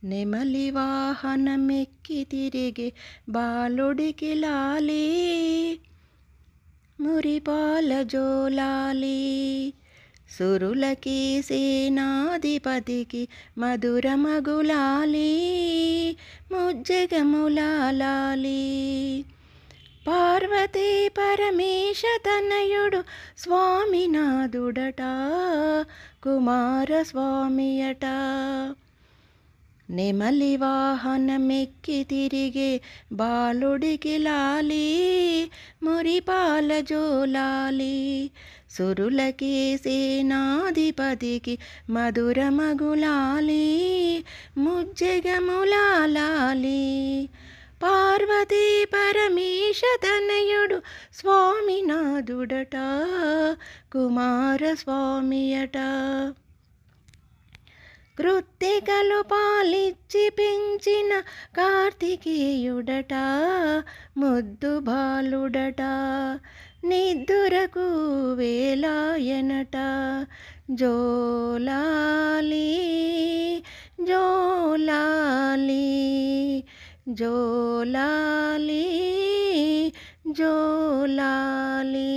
నెమలి వాహనమెక్కి తిరిగే బాలుడికి లాలి, మురిపాల జోలాలి. సురులకి సేనాధిపతికి మధురమగులాలి, ముజ్జగములాలి. పార్వతీ పరమేశ తనయుడు స్వామినాథుడట, కుమారస్వామియట. నెమలి వాహనమెక్కి తిరిగే బాలుడికి లాలి, మురిపాల జోలాలి. సురులకి సేనాధిపతికి మధురమగులాలి, ముజ్జగములాలి. పార్వతీ పరమేశ తనయుడు స్వామినాథుడట, కుమారస్వామియట. కృత్తికలు పాలిచ్చి పెంచిన కార్తికేయుడట, ముద్దు బాలుడట. నిద్దురకు వేలాయనట, జోలాలి జోలాలి జోలాలి జోలాలి.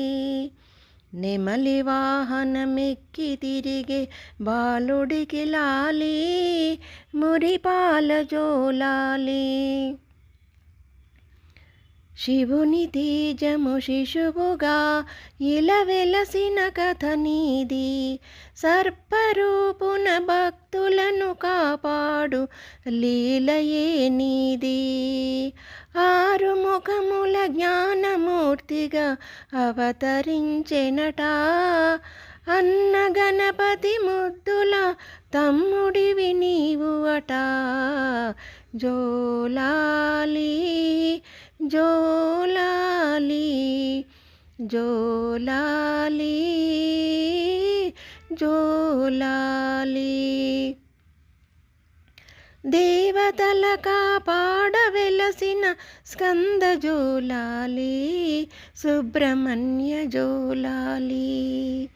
నెమలి వాహనమెక్కి తిరిగే బాలుడికి లాలి, మురిపాల జోలాలి. శివుని తేజము శిశువుగా ఇలా వెలసిన కథ నీది, సర్పరూపున భక్తులను కాపాడు లీలయే నీది. ఆరు ముఖముల జ్ఞానమూర్తిగా అవతరించెనట, అన్న గణపతి ముద్దుల తమ్ముడివి నీవు అట. జోలాలి జోలాలి జోలాలి జోలాలి. దేవతల కాపాడ వెలసిన స్కంద జోలాలి, సుబ్రహ్మణ్య జోలాలి.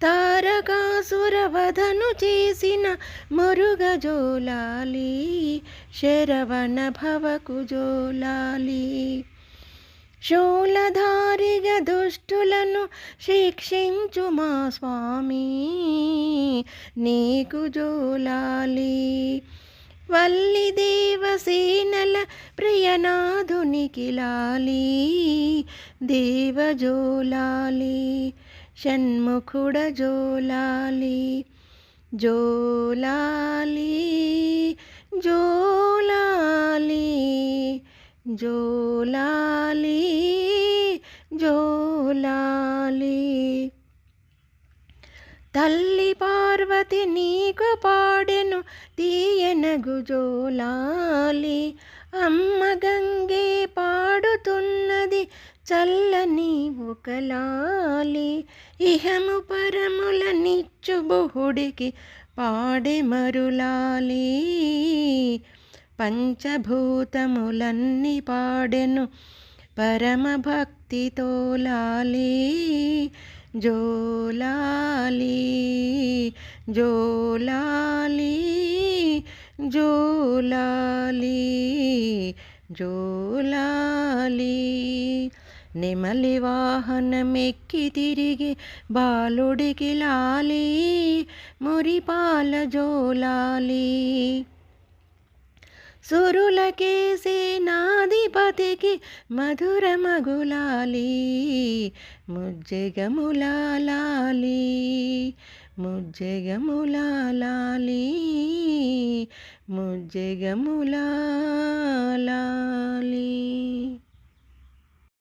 తారకాసుర వధను చేసిన మురుగ జోలాలి, శరవణ భవకు జోలాలి. శూలధారిగా దుష్టులను శిక్షించు మా స్వామి, నీకు జోలాలి. వల్లి దేవసేనల ప్రియనాథునికి లాలి, దేవ జోలాలి. షణ్ముఖుడ జోలాలి, జోలాలి జోలాలి జోలాలి జోలాలి. తల్లి పార్వతి నీకు పాడెను తీయనగు జోలాలి, అమ్మ గంగే పాడుతున్నది చల్లని ఒకలాలి. ఇహము పరముల నిచ్చు బుహుడికి పాడే మరులాలి, పంచభూతములన్నీ పాడెను పరమ భక్తితో లాలి. జోలాలి జోలాలి జోలాలి జోలాలి. నెమలి వాహనమెక్కి తిరిగి బాలుడికి లాలి, మురిపాల జోలాలి. సురులకే సేనాధిపతికి మధురమగులాలి, ముజ్జగములాలి ముజ్జగములాలి ముజ్జగములాలి.